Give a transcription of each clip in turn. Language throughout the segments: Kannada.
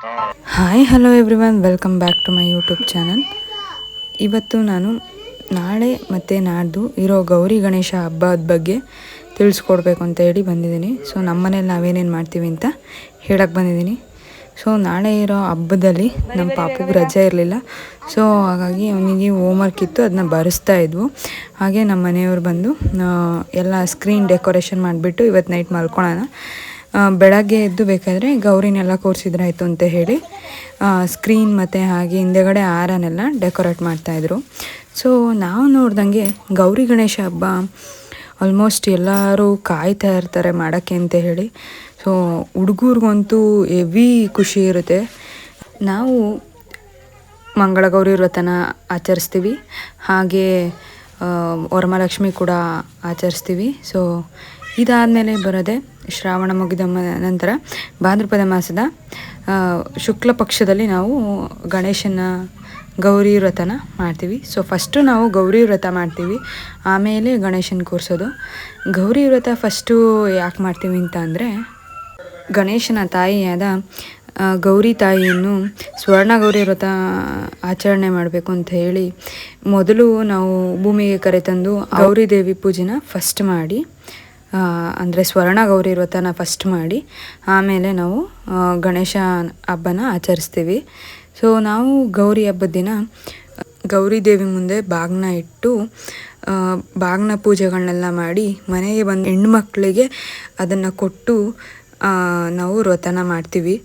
Hi hello everyone, welcome back to my YouTube channel. ಇವತ್ತು ನಾನು ನಾಳೆ ಮತ್ತು ನಾಡ್ದು ಇರೋ ಗೌರಿ ಗಣೇಶ ಹಬ್ಬದ ಬಗ್ಗೆ ತಿಳಿಸ್ಕೊಡ್ಬೇಕು ಅಂತ ಹೇಳಿ ಬಂದಿದ್ದೀನಿ. ಸೊ ನಮ್ಮನೇಲಿ ನಾವೇನೇನು ಮಾಡ್ತೀವಿ ಅಂತ ಹೇಳಕ್ಕೆ ಬಂದಿದ್ದೀನಿ. ಸೊ ನಾಳೆ ಇರೋ ಹಬ್ಬದಲ್ಲಿ ನಮ್ಮ ಪಾಪುಗೆ ರಜೆ ಇರಲಿಲ್ಲ. ಸೊ ಹಾಗಾಗಿ ಅವನಿಗೆ ಹೋಮ್ವರ್ಕ್ ಇತ್ತು, ಅದನ್ನ ಬರೆಸ್ತಾ ಇದ್ವು. ಹಾಗೆ ನಮ್ಮ ಮನೆಯವ್ರು ಬಂದು ಎಲ್ಲ ಸ್ಕ್ರೀನ್ ಡೆಕೋರೇಷನ್ ಮಾಡಿಬಿಟ್ಟು ಇವತ್ತು ನೈಟ್ ಮಲ್ಕೊಳ್ಳೋಣ, ಬೆಳಗ್ಗೆ ಎದ್ದು ಬೇಕಾದರೆ ಗೌರಿನೆಲ್ಲ ಕೂರಿಸಿದ್ರಾಯ್ತು ಅಂತ ಹೇಳಿ ಸ್ಕ್ರೀನ್ ಮತ್ತು ಹಾಗೆ ಹಿಂದೆಗಡೆ ಹಾರನೆಲ್ಲ ಡೆಕೋರೇಟ್ ಮಾಡ್ತಾಯಿದ್ರು. ಸೊ ನಾವು ನೋಡ್ದಂಗೆ ಗೌರಿ ಗಣೇಶ ಹಬ್ಬ ಆಲ್ಮೋಸ್ಟ್ ಎಲ್ಲರೂ ಕಾಯ್ತಾ ಇರ್ತಾರೆ ಮಾಡೋಕ್ಕೆ ಅಂತ ಹೇಳಿ. ಸೊ ಹುಡುಗರಿಗಂತೂ ಹೆವಿ ಖುಷಿ ಇರುತ್ತೆ. ನಾವು ಮಂಗಳಗೌರಿ ವ್ರತನ ಆಚರಿಸ್ತೀವಿ, ಹಾಗೆ ವರಮಹಾಲಕ್ಷ್ಮಿ ಕೂಡ ಆಚರಿಸ್ತೀವಿ. ಸೊ ಇದಾದಮೇಲೆ ಬರೋದೆ ಶ್ರಾವಣ ಮುಗಿದ ನಂತರ ಭಾದ್ರಪದ ಮಾಸದ ಶುಕ್ಲ ಪಕ್ಷದಲ್ಲಿ ನಾವು ಗಣೇಶನ ಗೌರಿ ವ್ರತನ ಮಾಡ್ತೀವಿ. ಸೊ ಫಸ್ಟು ನಾವು ಗೌರಿ ವ್ರತ ಮಾಡ್ತೀವಿ, ಆಮೇಲೆ ಗಣೇಶನ ಕೂರಿಸೋದು. ಗೌರಿ ವ್ರತ ಫಸ್ಟು ಯಾಕೆ ಮಾಡ್ತೀವಿ ಅಂತ ಅಂದರೆ, ಗಣೇಶನ ತಾಯಿಯಾದ ಗೌರಿ ತಾಯಿಯನ್ನು ಸ್ವರ್ಣ ಗೌರಿ ವ್ರತ ಆಚರಣೆ ಮಾಡಬೇಕು ಅಂತ ಹೇಳಿ ಮೊದಲು ನಾವು ಭೂಮಿಗೆ ಕರೆತಂದು ಗೌರಿ ದೇವಿ ಪೂಜೆನ ಫಸ್ಟ್ ಮಾಡಿ, ಅಂದರೆ ಸ್ವರ್ಣ ಗೌರಿ ವ್ರತನ ಫಸ್ಟ್ ಮಾಡಿ ಆಮೇಲೆ ನಾವು ಗಣೇಶ ಹಬ್ಬನ ಆಚರಿಸ್ತೀವಿ. ಸೊ ನಾವು ಗೌರಿ ಹಬ್ಬದ ದಿನ ಗೌರಿ ದೇವಿ ಮುಂದೆ ಬಾಗಿನ ಇಟ್ಟು ಬಾಗಿನ ಪೂಜೆಗಳನ್ನೆಲ್ಲ ಮಾಡಿ ಮನೆಗೆ ಬಂದು ಹೆಣ್ಮಕ್ಳಿಗೆ ಅದನ್ನು ಕೊಟ್ಟು ನಾವು ವ್ರತನ ಮಾಡ್ತೀವಿ.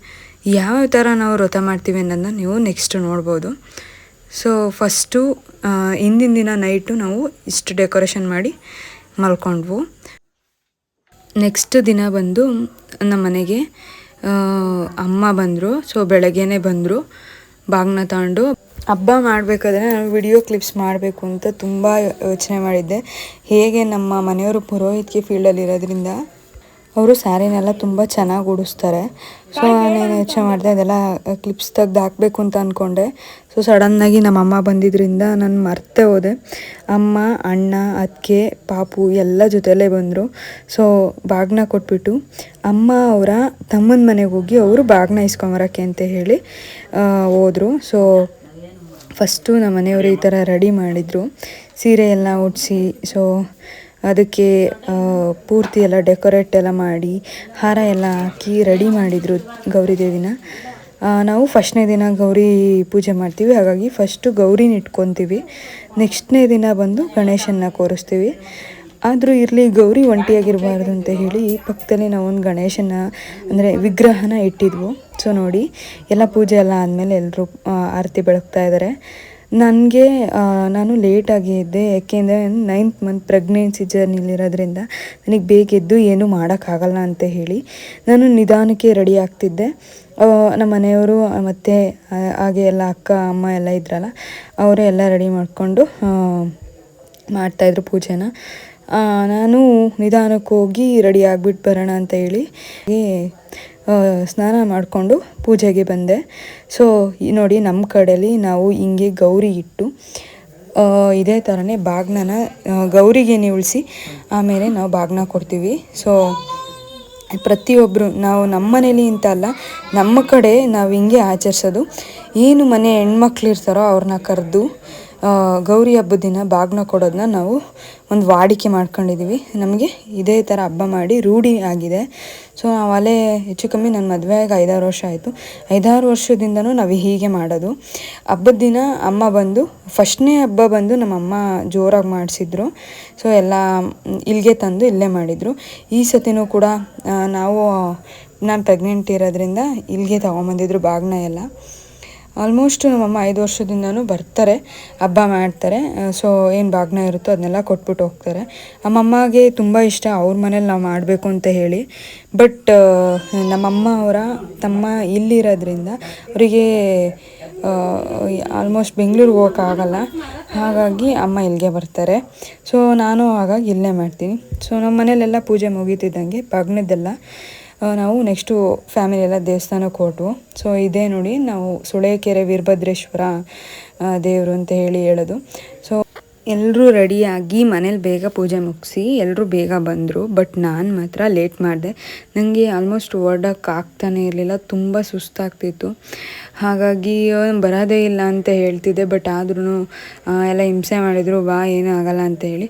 ಯಾವ ಥರ ನಾವು ವ್ರತ ಮಾಡ್ತೀವಿ ಅನ್ನೋದನ್ನ ನೀವು ನೆಕ್ಸ್ಟ್ ನೋಡ್ಬೋದು. ಸೊ ಫಸ್ಟು ಹಿಂದಿನ ದಿನ ನೈಟು ನಾವು ಇಷ್ಟು ಡೆಕೋರೇಷನ್ ಮಾಡಿ ಮಲ್ಕೊಂಡ್ವು. ನೆಕ್ಸ್ಟ್ ದಿನ ಬಂದು ನಮ್ಮ ಮನೆಗೆ ಅಮ್ಮ ಬಂದರು. ಸೊ ಬೆಳಗ್ಗೆನೇ ಬಂದರು ಬಾಗಿನ ತಗೊಂಡು. ಹಬ್ಬ ಮಾಡಬೇಕಾದ್ರೆ ನಾನು ವಿಡಿಯೋ ಕ್ಲಿಪ್ಸ್ ಮಾಡಬೇಕು ಅಂತ ತುಂಬ ಯೋಚನೆ ಮಾಡಿದ್ದೆ. ಹೇಗೆ ನಮ್ಮ ಮನೆಯವರು ಪುರೋಹಿತಿಕೆ ಫೀಲ್ಡಲ್ಲಿ ಇರೋದ್ರಿಂದ ಅವರು ಸ್ಯಾರಿನೆಲ್ಲ ತುಂಬ ಚೆನ್ನಾಗಿ ಉಡಿಸ್ತಾರೆ. ಸೊ ನಾನು ಯೋಚನೆ ಮಾಡಿದೆ, ಅದೆಲ್ಲ ಕ್ಲಿಪ್ಸ್ ತೆಗ್ದು ಹಾಕಬೇಕು ಅಂತ ಅಂದ್ಕೊಂಡೆ. ಸೊ ಸಡನ್ನಾಗಿ ನಮ್ಮಮ್ಮ ಬಂದಿದ್ದರಿಂದ ನಾನು ಮರ್ತೇ ಹೋದೆ. ಅಮ್ಮ, ಅಣ್ಣ, ಅತ್ತಿಗೆ, ಪಾಪು ಎಲ್ಲ ಜೊತೆಯಲ್ಲೇ ಬಂದರು. ಸೊ ಬಾಗಿನ ಕೊಟ್ಬಿಟ್ಟು ಅಮ್ಮ ಅವರ ತಮ್ಮನ ಮನೆಗೆ ಹೋಗಿ ಅವರು ಬಾಗಿನ ಇಸ್ಕೊಂಬರೋಕ್ಕೆ ಅಂತ ಹೇಳಿ ಹೋದರು. ಸೊ ಫಸ್ಟು ನಮ್ಮ ಮನೆಯವರು ಈ ಥರ ರೆಡಿ ಮಾಡಿದರು, ಸೀರೆ ಎಲ್ಲ ಉಡಿಸಿ. ಸೊ ಅದಕ್ಕೆ ಪೂರ್ತಿ ಎಲ್ಲ ಡೆಕೋರೇಟ್ ಎಲ್ಲ ಮಾಡಿ ಹಾರ ಎಲ್ಲ ಹಾಕಿ ರೆಡಿ ಮಾಡಿದರು ಗೌರಿ ದೇವಿನ. ನಾವು ಫಸ್ಟ್ನೇ ದಿನ ಗೌರಿ ಪೂಜೆ ಮಾಡ್ತೀವಿ, ಹಾಗಾಗಿ ಫಸ್ಟು ಗೌರಿನ ಇಟ್ಕೊತೀವಿ. ನೆಕ್ಸ್ಟ್ನೇ ದಿನ ಬಂದು ಗಣೇಶನ್ನ ಕೂರಿಸ್ತೀವಿ. ಆದರೂ ಇರಲಿ, ಗೌರಿ ಒಂಟಿಯಾಗಿರಬಾರ್ದು ಅಂತ ಹೇಳಿ ಪಕ್ಕದಲ್ಲಿ ನಾವೊಂದು ಗಣೇಶನ ಅಂದರೆ ವಿಗ್ರಹನ ಇಟ್ಟಿದ್ವು. ಸೊ ನೋಡಿ, ಎಲ್ಲ ಪೂಜೆ ಎಲ್ಲ ಆದಮೇಲೆ ಎಲ್ಲರೂ ಆರತಿ ಬೆಳಗ್ತಾ ಇದ್ದಾರೆ. ನಾನು ಲೇಟಾಗಿ ಇದ್ದೆ, ಯಾಕೆಂದರೆ 9th ಮಂತ್ ಪ್ರೆಗ್ನೆನ್ಸಿ ಜರ್ನಿಲಿರೋದ್ರಿಂದ ನನಗೆ ಬೇಗ ಎದ್ದು ಏನೂ ಮಾಡೋಕ್ಕಾಗಲ್ಲ ಅಂತ ಹೇಳಿ ನಾನು ನಿಧಾನಕ್ಕೆ ರೆಡಿ ಆಗ್ತಿದ್ದೆ. ನಮ್ಮ ಮನೆಯವರು ಮತ್ತು ಹಾಗೆ ಎಲ್ಲ ಅಕ್ಕ, ಅಮ್ಮ ಎಲ್ಲ ಇದ್ರಲ್ಲ, ಅವರೇ ಎಲ್ಲ ರೆಡಿ ಮಾಡಿಕೊಂಡು ಮಾಡ್ತಾಯಿದ್ರು ಪೂಜೆನ. ನಾನು ನಿಧಾನಕ್ಕೆ ಹೋಗಿ ರೆಡಿ ಆಗಿಬಿಟ್ಟು ಬರೋಣ ಅಂತ ಹೇಳಿ ಸ್ನಾನ ಮಾಡಿಕೊಂಡು ಪೂಜೆಗೆ ಬಂದೆ. ಸೊ ನೋಡಿ, ನಮ್ಮ ಕಡೆಯಲ್ಲಿ ನಾವು ಹಿಂಗೆ ಗೌರಿ ಇಟ್ಟು ಇದೇ ಥರನೇ ಬಾಗ್ನನ ಗೌರಿಗೆ ನಿಲ್ಲಿಸಿ ಆಮೇಲೆ ನಾವು ಬಾಗ್ನ ಕೊಡ್ತೀವಿ. ಸೊ ಪ್ರತಿಯೊಬ್ಬರು ನಾವು ನಮ್ಮ ಮನೇಲಿ ಅಂತ ಅಲ್ಲ, ನಮ್ಮ ಕಡೆ ನಾವು ಹಿಂಗೆ ಆಚರಿಸೋದು. ಏನು ಮನೆ ಹೆಣ್ಮಕ್ಳು ಇರ್ತಾರೋ ಅವ್ರನ್ನ ಕರೆದು ಗೌರಿ ಹಬ್ಬದ ದಿನ ಬಾಗ್ನ ಕೊಡೋದನ್ನ ನಾವು ಒಂದು ವಾಡಿಕೆ ಮಾಡ್ಕೊಂಡಿದ್ದೀವಿ. ನಮಗೆ ಇದೇ ಥರ ಹಬ್ಬ ಮಾಡಿ ರೂಢಿ ಆಗಿದೆ. ಸೊ ನಾವು ಅಲ್ಲೇ ಹೆಚ್ಚು ಕಮ್ಮಿ ನನ್ನ ಮದುವೆಯಾಗಿ 5-6 ವರ್ಷ ಆಯಿತು. 5-6 ವರ್ಷದಿಂದನೂ ನಾವು ಹೀಗೆ ಮಾಡೋದು. ಹಬ್ಬದ ದಿನ ಅಮ್ಮ ಬಂದು ಫಸ್ಟ್ನೇ ಹಬ್ಬ ಬಂದು ನಮ್ಮಮ್ಮ ಜೋರಾಗಿ ಮಾಡಿಸಿದ್ರು. ಸೊ ಎಲ್ಲ ಇಲ್ಲಿಗೆ ತಂದು ಇಲ್ಲೇ ಮಾಡಿದರು. ಈ ಸತಿನೂ ಕೂಡ ನಾನು ಪ್ರೆಗ್ನೆಂಟ್ ಇರೋದ್ರಿಂದ ಇಲ್ಲಿಗೆ ತೊಗೊಂಬಂದಿದ್ರು ಬಾಗ್ನ ಎಲ್ಲ. ಆಲ್ಮೋಸ್ಟ್ ನಮ್ಮಮ್ಮ 5 ವರ್ಷದಿಂದನೂ ಬರ್ತಾರೆ, ಹಬ್ಬ ಮಾಡ್ತಾರೆ. ಸೊ ಏನು ಬಾಗ್ನ ಇರುತ್ತೋ ಅದನ್ನೆಲ್ಲ ಕೊಟ್ಬಿಟ್ಟು ಹೋಗ್ತಾರೆ. ನಮ್ಮಮ್ಮಗೆ ತುಂಬ ಇಷ್ಟ ಅವ್ರ ಮನೇಲಿ ನಾವು ಮಾಡಬೇಕು ಅಂತ ಹೇಳಿ. ಬಟ್ ನಮ್ಮಮ್ಮ ಅವರ ತಮ್ಮ ಇಲ್ಲಿರೋದ್ರಿಂದ ಅವರಿಗೆ ಆಲ್ಮೋಸ್ಟ್ ಬೆಂಗಳೂರಿಗೆ ಹೋಗೋಕ್ಕಾಗಲ್ಲ, ಹಾಗಾಗಿ ಅಮ್ಮ ಇಲ್ಲಿಗೆ ಬರ್ತಾರೆ. ಸೊ ನಾನು ಹಾಗಾಗಿ ಇಲ್ಲೇ ಮಾಡ್ತೀನಿ. ಸೊ ನಮ್ಮ ಮನೇಲೆಲ್ಲ ಪೂಜೆ ಮುಗೀತಿದ್ದಂಗೆ ಬಾಗ್ನದ್ದೆಲ್ಲ ನಾವು ನೆಕ್ಸ್ಟು ಫ್ಯಾಮಿಲಿ ಎಲ್ಲ ದೇವಸ್ಥಾನಕ್ಕೆ ಹೊರಟು. ಸೊ ಇದೇ ನೋಡಿ, ನಾವು ಸುಳೇಕೆರೆ ವೀರಭದ್ರೇಶ್ವರ ದೇವರು ಅಂತ ಹೇಳೋದು. ಸೊ ಎಲ್ಲರೂ ರೆಡಿಯಾಗಿ ಮನೇಲಿ ಬೇಗ ಪೂಜೆ ಮುಗಿಸಿ ಎಲ್ಲರೂ ಬೇಗ ಬಂದರು. ಬಟ್ ನಾನು ಮಾತ್ರ ಲೇಟ್ ಮಾಡಿದೆ. ನನಗೆ ಆಲ್ಮೋಸ್ಟ್ ಓಡೋಕ್ಕೆ ಆಗ್ತಾನೆ ಇರಲಿಲ್ಲ, ತುಂಬ ಸುಸ್ತಾಗ್ತಿತ್ತು. ಹಾಗಾಗಿ ಬರೋದೇ ಇಲ್ಲ ಅಂತ ಹೇಳ್ತಿದ್ದೆ. ಬಟ್ ಆದ್ರೂ ಎಲ್ಲ ಹಿಂಸೆ ಮಾಡಿದರು, ಬಾ ಏನೂ ಆಗಲ್ಲ ಅಂತ ಹೇಳಿ.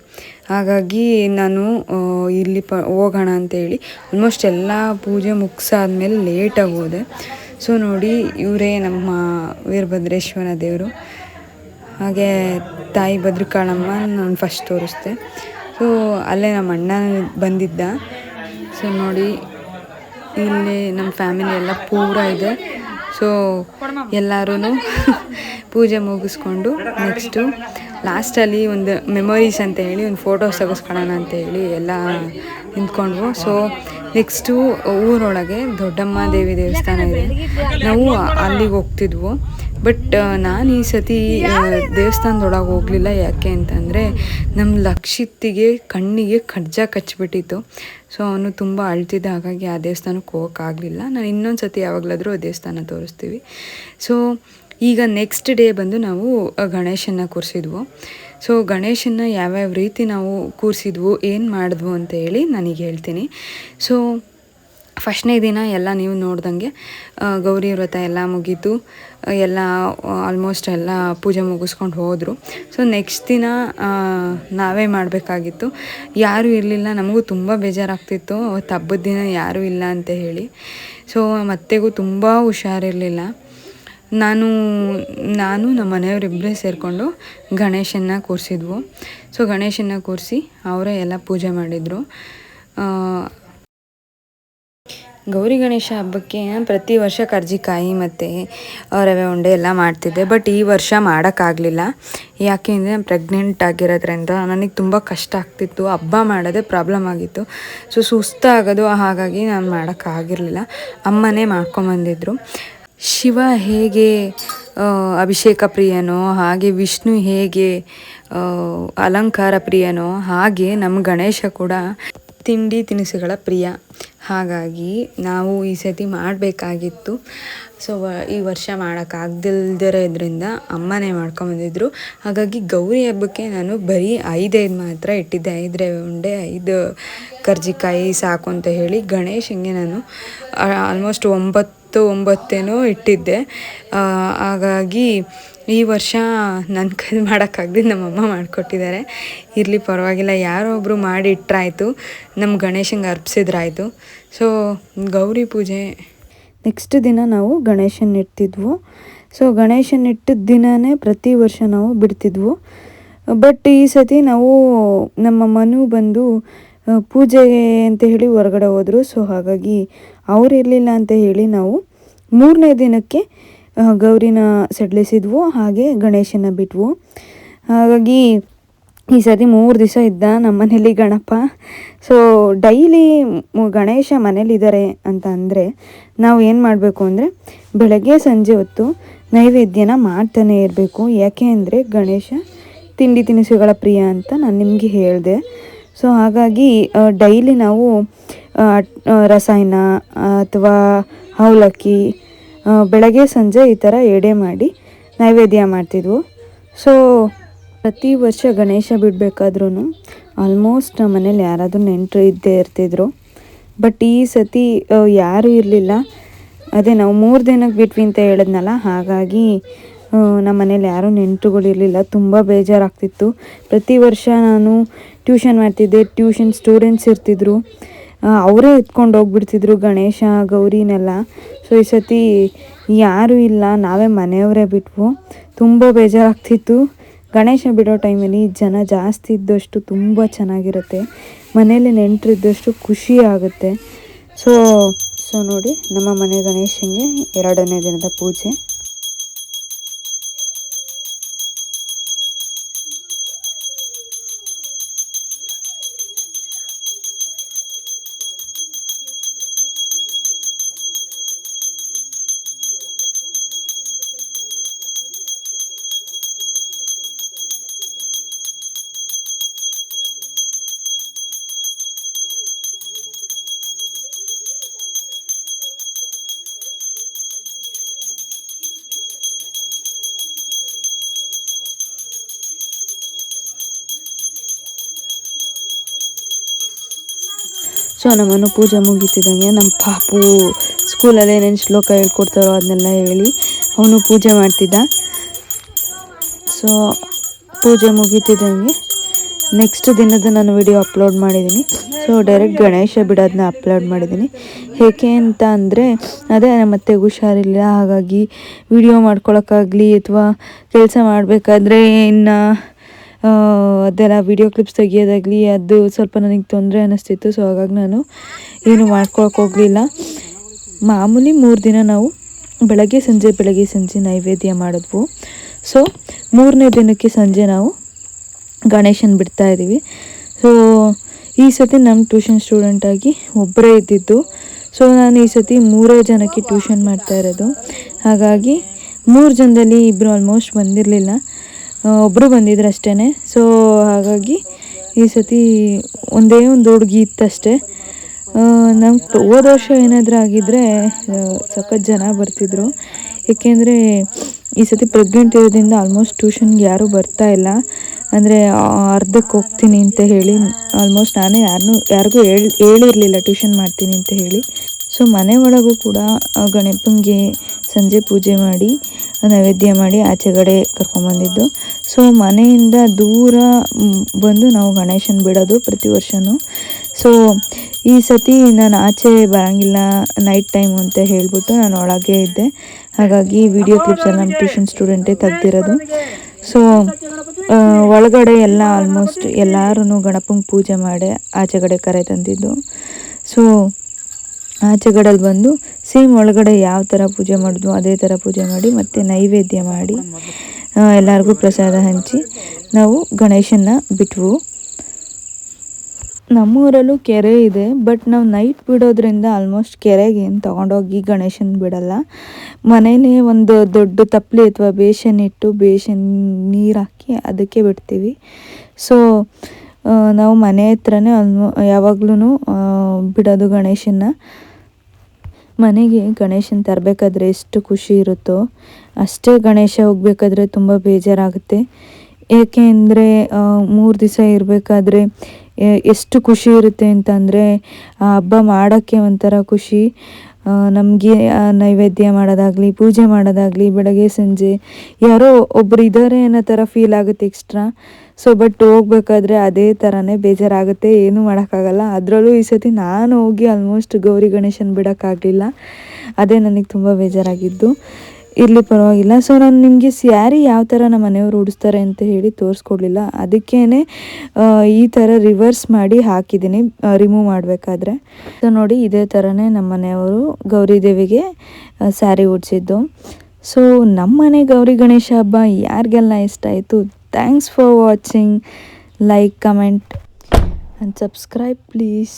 ಹಾಗಾಗಿ ನಾನು ಇಲ್ಲಿ ಹೋಗೋಣ ಅಂತೇಳಿ ಆಲ್ಮೋಸ್ಟ್ ಎಲ್ಲ ಪೂಜೆ ಮುಗಿಸಾದ್ಮೇಲೆ ಲೇಟಾಗಿ ಹೋದೆ. ಸೊ ನೋಡಿ, ಇವರೇ ನಮ್ಮ ವೀರಭದ್ರೇಶ್ವರ ದೇವರು. ಹಾಗೆ ತಾಯಿ ಭದ್ರಕಾಳಮ್ಮ ನಾನು ಫಸ್ಟ್ ತೋರಿಸ್ದೆ. ಸೊ ಅಲ್ಲೇ ನಮ್ಮ ಅಣ್ಣ ಬಂದಿದ್ದ. ಸೊ ನೋಡಿ, ಇಲ್ಲಿ ನಮ್ಮ ಫ್ಯಾಮಿಲಿ ಎಲ್ಲ ಪೂರ ಇದೆ. ಸೊ ಎಲ್ಲರೂ ಪೂಜೆ ಮುಗಿಸ್ಕೊಂಡು ನೆಕ್ಸ್ಟು ಲಾಸ್ಟಲ್ಲಿ ಒಂದು ಮೆಮೊರೀಸ್ ಅಂತ ಹೇಳಿ ಒಂದು ಫೋಟೋಸ್ ತೆಗೆಸ್ಕೊಳ್ಳೋಣ ಅಂತ ಹೇಳಿ ಎಲ್ಲ ನಿಂತ್ಕೊಂಡ್ವು. ಸೊ ನೆಕ್ಸ್ಟು ಊರೊಳಗೆ ದೊಡ್ಡಮ್ಮ ದೇವಿ ದೇವಸ್ಥಾನ ಇದೆ, ನಾವು ಅಲ್ಲಿಗೆ ಹೋಗ್ತಿದ್ವು. ಬಟ್ ನಾನು ಈ ಸತಿ ದೇವಸ್ಥಾನದೊಳಗೆ ಹೋಗಲಿಲ್ಲ. ಯಾಕೆ ಅಂತಂದರೆ ನಮ್ಮ ಲಕ್ಷಿತ್ತಿಗೆ ಕಣ್ಣಿಗೆ ಕಡ್ಜ ಕಚ್ಚಿಬಿಟ್ಟಿತ್ತು. ಸೊ ಅವನು ತುಂಬ ಅಳ್ತಿದ್ದ. ಹಾಗಾಗಿ ಆ ದೇವಸ್ಥಾನಕ್ಕೆ ಹೋಗೋಕ್ಕಾಗಲಿಲ್ಲ. ನಾನು ಇನ್ನೊಂದು ಸತಿ ಯಾವಾಗಲಾದರೂ ಆ ದೇವಸ್ಥಾನ ತೋರಿಸ್ತೀವಿ. ಸೊ ಈಗ ನೆಕ್ಸ್ಟ್ ಡೇ ಬಂದು ನಾವು ಗಣೇಶನ ಕೂರಿಸಿದ್ವು. ಸೊ ಗಣೇಶನ ಯಾವ್ಯಾವ ರೀತಿ ನಾವು ಕೂರಿಸಿದ್ವು, ಏನು ಮಾಡಿದ್ವು ಅಂತ ಹೇಳಿ ನಾನೀಗ ಹೇಳ್ತೀನಿ. ಸೊ ಫಸ್ಟ್ನೇ ದಿನ ಎಲ್ಲ ನೀವು ನೋಡ್ದಂಗೆ ಗೌರಿ ವ್ರತ ಎಲ್ಲ ಮುಗೀತು. ಎಲ್ಲ ಆಲ್ಮೋಸ್ಟ್ ಎಲ್ಲ ಪೂಜೆ ಮುಗಿಸ್ಕೊಂಡು ಹೋದರು. ಸೊ ನೆಕ್ಸ್ಟ್ ದಿನ ನಾವೇ ಮಾಡಬೇಕಾಗಿತ್ತು. ಯಾರೂ ಇರಲಿಲ್ಲ. ನಮಗೂ ತುಂಬ ಬೇಜಾರಾಗ್ತಿತ್ತು ಅವತ್ತು ಹಬ್ಬದ ದಿನ ಯಾರೂ ಇಲ್ಲ ಅಂತ ಹೇಳಿ. ಸೊ ಮತ್ತೆಗೂ ತುಂಬ ಹುಷಾರಿರಲಿಲ್ಲ. ನಾನು ನಮ್ಮ ಮನೆಯವರಿಬ್ಬರೇ ಸೇರಿಕೊಂಡು ಗಣೇಶನ್ನ ಕೂರಿಸಿದ್ವು. ಸೊ ಗಣೇಶನ್ನ ಕೂರಿಸಿ ಅವರೇ ಎಲ್ಲ ಪೂಜೆ ಮಾಡಿದರು. ಗೌರಿ ಗಣೇಶ ಹಬ್ಬಕ್ಕೆ ಪ್ರತಿ ವರ್ಷ ಕರ್ಜಿಕಾಯಿ ಮತ್ತು ರವೆ ಉಂಡೆ ಎಲ್ಲ ಮಾಡ್ತಿದ್ದೆ. ಬಟ್ ಈ ವರ್ಷ ಮಾಡೋಕ್ಕಾಗಲಿಲ್ಲ. ಯಾಕೆ ಅಂದರೆ ನಾನು ಪ್ರೆಗ್ನೆಂಟ್ ಆಗಿರೋದ್ರಿಂದ ನನಗೆ ತುಂಬ ಕಷ್ಟ ಆಗ್ತಿತ್ತು. ಹಬ್ಬ ಮಾಡೋದೇ ಪ್ರಾಬ್ಲಮ್ ಆಗಿತ್ತು. ಸೊ ಸುಸ್ತಾಗೋದು, ಹಾಗಾಗಿ ನಾನು ಮಾಡೋಕ್ಕಾಗಿರಲಿಲ್ಲ. ಅಮ್ಮನೇ ಮಾಡ್ಕೊಂಬಂದಿದ್ರು. ಶಿವ ಹೇಗೆ ಅಭಿಷೇಕ ಪ್ರಿಯನೋ ಹಾಗೆ ವಿಷ್ಣು ಹೇಗೆ ಅಲಂಕಾರ ಪ್ರಿಯನೋ ಹಾಗೆ ನಮ್ಮ ಗಣೇಶ ಕೂಡ ತಿಂಡಿ ತಿನಿಸುಗಳ ಪ್ರಿಯ. ಹಾಗಾಗಿ ನಾವು ಈ ಸತಿ ಮಾಡಬೇಕಾಗಿತ್ತು. ಸೊ ಈ ವರ್ಷ ಮಾಡೋಕ್ಕಾಗ್ದಿಲ್ದಿರೋದ್ರಿಂದ ಅಮ್ಮನೇ ಮಾಡ್ಕೊಂಬಂದಿದ್ರು. ಹಾಗಾಗಿ ಗೌರಿ ಹಬ್ಬಕ್ಕೆ ನಾನು ಬರೀ 5 ಮಾತ್ರ ಇಟ್ಟಿದ್ದೆ. 5 ರವೆ ಉಂಡೆ, 5 ಕರ್ಜಿಕಾಯಿ ಸಾಕು ಅಂತ ಹೇಳಿ. ಗಣೇಶನಿಗೆ ನಾನು ಆಲ್ಮೋಸ್ಟ್ 9 ಇಟ್ಟಿದ್ದೆ. ಹಾಗಾಗಿ ಈ ವರ್ಷ ನನ್ನ ಕೈಲಿ ಮಾಡೋಕ್ಕಾಗ್ದಿದ್ದು ನಮ್ಮಮ್ಮ ಮಾಡಿಕೊಟ್ಟಿದ್ದಾರೆ. ಇರಲಿ ಪರವಾಗಿಲ್ಲ, ಯಾರೋ ಒಬ್ಬರು ಮಾಡಿ ಇಟ್ಟರಾಯ್ತು, ನಮ್ಮ ಗಣೇಶಂಗೆ ಅರ್ಪಿಸಿದ್ರಾಯ್ತು. ಸೊ ಗೌರಿ ಪೂಜೆ ನೆಕ್ಸ್ಟ್ ದಿನ ನಾವು ಗಣೇಶನ ಇಡ್ತಿದ್ವು. ಸೊ ಗಣೇಶನ ಇಟ್ಟಿದ್ದ ದಿನವೇ ಪ್ರತಿ ವರ್ಷ ನಾವು ಬಿಡ್ತಿದ್ವು. ಬಟ್ ಈ ಸತಿ ನಾವು ನಮ್ಮ ಮನು ಬಂದು ಪೂಜೆಗೆ ಅಂತ ಹೇಳಿ ಹೊರಗಡೆ ಹೋದರು. ಸೊ ಹಾಗಾಗಿ ಅವ್ರು ಇರಲಿಲ್ಲ ಅಂತ ಹೇಳಿ ನಾವು 3ನೇ ದಿನಕ್ಕೆ ಗೌರಿನ ಸಡಿಲಿಸಿದ್ವು, ಹಾಗೆ ಗಣೇಶನ ಬಿಟ್ವು. ಹಾಗಾಗಿ ಈ ಸತಿ 3 ದಿವಸ ಇದ್ದ ನಮ್ಮ ಮನೇಲಿ ಗಣಪ. ಸೊ ಡೈಲಿ ಗಣೇಶ ಮನೇಲಿದ್ದಾರೆ ಅಂತ ಅಂದರೆ ನಾವು ಏನು ಮಾಡಬೇಕು ಅಂದರೆ ಬೆಳಗ್ಗೆ ಸಂಜೆ ಹೊತ್ತು ನೈವೇದ್ಯನ ಮಾಡ್ತಾನೆ ಇರಬೇಕು. ಯಾಕೆ ಅಂದರೆ ಗಣೇಶ ತಿಂಡಿ ತಿನಿಸುಗಳ ಪ್ರಿಯ ಅಂತ ನಾನು ನಿಮಗೆ ಹೇಳಿದೆ. ಸೊ ಹಾಗಾಗಿ ಡೈಲಿ ನಾವು ರಸಾಯನ ಅಥವಾ ಅವಲಕ್ಕಿ ಬೆಳಗ್ಗೆ ಸಂಜೆ ಈ ಥರ ಎಡೆ ಮಾಡಿ ನೈವೇದ್ಯ ಮಾಡ್ತಿದ್ವು. ಸೊ ಪ್ರತಿ ವರ್ಷ ಗಣೇಶ ಬಿಡಬೇಕಾದ್ರೂ ಆಲ್ಮೋಸ್ಟ್ ನಮ್ಮ ಮನೇಲಿ ಯಾರಾದರೂ ನೆಂಟರು ಇದ್ದೇ ಇರ್ತಿದ್ರು. ಬಟ್ ಈ ಸತಿ ಯಾರೂ ಇರಲಿಲ್ಲ. ಅದೇ ನಾವು 3 ದಿನಕ್ಕೆ ಬಿಟ್ವಿ ಅಂತ ಹೇಳಿದ್ನಲ್ಲ, ಹಾಗಾಗಿ ನಮ್ಮ ಮನೇಲಿ ಯಾರೂ ನೆಂಟರುಗಳಿರಲಿಲ್ಲ. ತುಂಬ ಬೇಜಾರಾಗ್ತಿತ್ತು. ಪ್ರತಿ ವರ್ಷ ನಾನು ಟ್ಯೂಷನ್ ಮಾಡ್ತಿದ್ದೆ, ಟ್ಯೂಷನ್ ಸ್ಟೂಡೆಂಟ್ಸ್ ಇರ್ತಿದ್ರು, ಅವರೇ ಎತ್ಕೊಂಡು ಹೋಗ್ಬಿಡ್ತಿದ್ರು ಗಣೇಶ ಗೌರಿನೆಲ್ಲ. ಸೊ ಈ ಸತಿ ಯಾರೂ ಇಲ್ಲ, ನಾವೇ ಮನೆಯವರೇ ಬಿಟ್ವು. ತುಂಬ ಬೇಜಾರಾಗ್ತಿತ್ತು. ಗಣೇಶ ಬಿಡೋ ಟೈಮಲ್ಲಿ ಜನ ಜಾಸ್ತಿ ಇದ್ದಷ್ಟು ತುಂಬ ಚೆನ್ನಾಗಿರುತ್ತೆ, ಮನೇಲಿ ನೆಂಟರು ಇದ್ದಷ್ಟು ಖುಷಿ ಆಗುತ್ತೆ. ಸೊ ನೋಡಿ, ನಮ್ಮ ಮನೆ ಗಣೇಶನಿಗೆ 2ನೇ ದಿನದ ಪೂಜೆ. ಸೊ ನಮ್ಮನ್ನು ಪೂಜೆ ಮುಗೀತಿದ್ದಂಗೆ ನಮ್ಮ ಪಾಪು ಸ್ಕೂಲಲ್ಲಿ ಏನೇನು ಶ್ಲೋಕ ಹೇಳ್ಕೊಡ್ತಾರೋ ಅದನ್ನೆಲ್ಲ ಹೇಳಿ ಅವನು ಪೂಜೆ ಮಾಡ್ತಿದ್ದ. ಸೊ ಪೂಜೆ ಮುಗೀತಿದ್ದಂಗೆ ನೆಕ್ಸ್ಟ್ ದಿನದ ನಾನು ವಿಡಿಯೋ ಅಪ್ಲೋಡ್ ಮಾಡಿದ್ದೀನಿ. ಸೊ ಡೈರೆಕ್ಟ್ ಗಣೇಶ ಬಿಡೋದನ್ನ ಅಪ್ಲೋಡ್ ಮಾಡಿದ್ದೀನಿ. ಏಕೆ ಅಂತ ಅಂದರೆ ಅದೇ ಮತ್ತೆ ಹುಷಾರಿಲ್ಲ, ಹಾಗಾಗಿ ವಿಡಿಯೋ ಮಾಡ್ಕೊಳಕ್ಕಾಗಲಿ ಅಥವಾ ಕೆಲಸ ಮಾಡಬೇಕಾದ್ರೆ ಇನ್ನು ಅದೆಲ್ಲ ವಿಡಿಯೋ ಕ್ಲಿಪ್ಸ್ ತೆಗಿಯೋದಾಗಲಿ ಅದು ಸ್ವಲ್ಪ ನನಗೆ ತೊಂದರೆ ಅನ್ನಿಸ್ತಿತ್ತು. ಸೊ ಹಾಗಾಗಿ ನಾನು ಏನು ಮಾಡ್ಕೊಳಕ್ಕೆ ಹೋಗಲಿಲ್ಲ. ಮಾಮೂಲಿ 3 ದಿನ ನಾವು ಬೆಳಗ್ಗೆ ಸಂಜೆ ನೈವೇದ್ಯ ಮಾಡಿದ್ವು. ಸೊ 3ನೇ ದಿನಕ್ಕೆ ಸಂಜೆ ನಾವು ಗಣೇಶನ ಬಿಡ್ತಾಯಿದ್ದೀವಿ. ಸೊ ಈ ಸತಿ ನಮ್ಮ ಟ್ಯೂಷನ್ ಸ್ಟೂಡೆಂಟಾಗಿ ಒಬ್ಬರೇ ಇದ್ದಿದ್ದು. ಸೊ ನಾನು ಈ ಸತಿ 3 ಜನಕ್ಕೆ ಟ್ಯೂಷನ್ ಮಾಡ್ತಾಯಿರೋದು. ಹಾಗಾಗಿ 3 ಜನದಲ್ಲಿ ಇಬ್ಬರು ಆಲ್ಮೋಸ್ಟ್ ಬಂದಿರಲಿಲ್ಲ, ಒಬ್ಬರು ಬಂದಿದ್ರು ಅಷ್ಟೇ. ಸೊ ಹಾಗಾಗಿ ಈ ಸತಿ ಒಂದೇ ಒಂದು ಹುಡುಗಿ ಇತ್ತಷ್ಟೇ. ನಮ್ಗೆ ಹೋದ ವರ್ಷ ಏನಾದರೂ ಆಗಿದ್ದರೆ ಸಖತ್ ಜನ ಬರ್ತಿದ್ರು. ಏಕೆಂದರೆ ಈ ಸತಿ ಪ್ರೆಗ್ನೆಂಟ್ ಇರೋದ್ರಿಂದ ಆಲ್ಮೋಸ್ಟ್ ಟ್ಯೂಷನ್ಗೆ ಯಾರೂ ಬರ್ತಾಯಿಲ್ಲ. ಅಂದರೆ ಅರ್ಧಕ್ಕೆ ಹೋಗ್ತೀನಿ ಅಂತ ಹೇಳಿ ಆಲ್ಮೋಸ್ಟ್ ನಾನೇ ಯಾರಿಗೂ ಹೇಳಿರಲಿಲ್ಲ ಟ್ಯೂಷನ್ ಮಾಡ್ತೀನಿ ಅಂತ ಹೇಳಿ. ಸೊ ಮನೆ ಒಳಗೂ ಕೂಡ ಗಣಪನಿಗೆ ಸಂಜೆ ಪೂಜೆ ಮಾಡಿ ನೈವೇದ್ಯ ಮಾಡಿ ಆಚೆಗಡೆ ಕರ್ಕೊಂಬಂದಿದ್ದು. ಸೊ ಮನೆಯಿಂದ ದೂರ ಬಂದು ನಾವು ಗಣೇಶನ ಬಿಡೋದು ಪ್ರತಿ ವರ್ಷವೂ. ಸೊ ಈ ಸತಿ ನಾನು ಆಚೆ ಬರೋಂಗಿಲ್ಲ ನೈಟ್ ಟೈಮು ಅಂತ ಹೇಳಿಬಿಟ್ಟು ನಾನು ಒಳಗೆ ಇದ್ದೆ. ಹಾಗಾಗಿ ವಿಡಿಯೋ ಕ್ಲಿಪ್ಸ್ ಎಲ್ಲ ನಮ್ಮ ಟ್ಯೂಷನ್ ಸ್ಟೂಡೆಂಟೇ ತೆಗ್ದಿರೋದು. ಸೊ ಒಳಗಡೆ ಎಲ್ಲ ಆಲ್ಮೋಸ್ಟ್ ಎಲ್ಲರೂ ಗಣಪಂಗೆ ಪೂಜೆ ಮಾಡಿ ಆಚೆಗಡೆ ಕರೆ ತಂದಿದ್ದು. ಸೊ ಆಚೆಗಡಲ್ಲಿ ಬಂದು ಸೇಮ್ ಒಳಗಡೆ ಯಾವ ಥರ ಪೂಜೆ ಮಾಡಿದ್ವು ಅದೇ ಥರ ಪೂಜೆ ಮಾಡಿ ಮತ್ತು ನೈವೇದ್ಯ ಮಾಡಿ ಎಲ್ಲರಿಗೂ ಪ್ರಸಾದ ಹಂಚಿ ನಾವು ಗಣೇಶನ್ನ ಬಿಟ್ವು. ನಮ್ಮೂರಲ್ಲೂ ಕೆರೆ ಇದೆ, ಬಟ್ ನಾವು ನೈಟ್ ಬಿಡೋದ್ರಿಂದ ಆಲ್ಮೋಸ್ಟ್ ಕೆರೆಗೆ ಏನು ತೊಗೊಂಡೋಗಿ ಗಣೇಶನ ಬಿಡಲ್ಲ. ಮನೇಲಿ ಒಂದು ದೊಡ್ಡ ತಪ್ಪಲಿ ಅಥವಾ ಬೇಸನ್ ಇಟ್ಟು ಬೇಸನ್ ನೀರು ಹಾಕಿ ಅದಕ್ಕೆ ಬಿಡ್ತೀವಿ. ಸೊ ನಾವು ಮನೆ ಹತ್ರನೇ ಯಾವಾಗ್ಲೂ ಬಿಡೋದು ಗಣೇಶನ್ನ. ಮನೆಗೆ ಗಣೇಶನ ತರಬೇಕಾದ್ರೆ ಎಷ್ಟು ಖುಷಿ ಇರುತ್ತೋ ಅಷ್ಟೇ ಗಣೇಶ ಹೋಗ್ಬೇಕಾದ್ರೆ ತುಂಬ ಬೇಜಾರಾಗುತ್ತೆ. ಏಕೆ ಅಂದರೆ 3 ದಿವಸ ಇರಬೇಕಾದ್ರೆ ಎಷ್ಟು ಖುಷಿ ಇರುತ್ತೆ ಅಂತಂದರೆ ಆ ಹಬ್ಬ ಮಾಡೋಕ್ಕೆ ಒಂಥರ ಖುಷಿ. ನಮಗೆ ನೈವೇದ್ಯ ಮಾಡೋದಾಗಲಿ ಪೂಜೆ ಮಾಡೋದಾಗಲಿ ಬೆಳಗ್ಗೆ ಸಂಜೆ ಯಾರೋ ಒಬ್ರು ಇದ್ದಾರೆ ಅನ್ನೋ ಥರ ಫೀಲ್ ಆಗುತ್ತೆ ಎಕ್ಸ್ಟ್ರಾ. ಸೊ ಬಟ್ ಹೋಗ್ಬೇಕಾದ್ರೆ ಅದೇ ಥರನೇ ಬೇಜಾರಾಗುತ್ತೆ, ಏನೂ ಮಾಡೋಕ್ಕಾಗಲ್ಲ. ಅದರಲ್ಲೂ ಈ ಸತಿ ನಾನು ಹೋಗಿ ಆಲ್ಮೋಸ್ಟ್ ಗೌರಿ ಗಣೇಶನ ಬಿಡೋಕ್ಕಾಗಲಿಲ್ಲ. ಅದೇ ನನಗೆ ತುಂಬ ಬೇಜಾರಾಗಿದ್ದು. ಇರಲಿ ಪರವಾಗಿಲ್ಲ. ಸೊ ನಾನು ನಿಮಗೆ ಸ್ಯಾರಿ ಯಾವ ಥರ ನಮ್ಮ ಮನೆಯವರು ಉಡಿಸ್ತಾರೆ ಅಂತ ಹೇಳಿ ತೋರಿಸ್ಕೊಡ್ಲಿಲ್ಲ, ಅದಕ್ಕೇ ಈ ಥರ ರಿವರ್ಸ್ ಮಾಡಿ ಹಾಕಿದ್ದೀನಿ ರಿಮೂವ್ ಮಾಡಬೇಕಾದ್ರೆ. ಸೊ ನೋಡಿ ಇದೇ ಥರನೇ ನಮ್ಮ ಮನೆಯವರು ಗೌರಿ ದೇವಿಗೆ ಸ್ಯಾರಿ ಉಡಿಸಿದ್ದು. ಸೊ ನಮ್ಮ ಮನೆ ಗೌರಿ ಗಣೇಶ ಹಬ್ಬ ಯಾರಿಗೆಲ್ಲ ಇಷ್ಟ ಆಯಿತು, thanks for watching. Like, comment and subscribe please.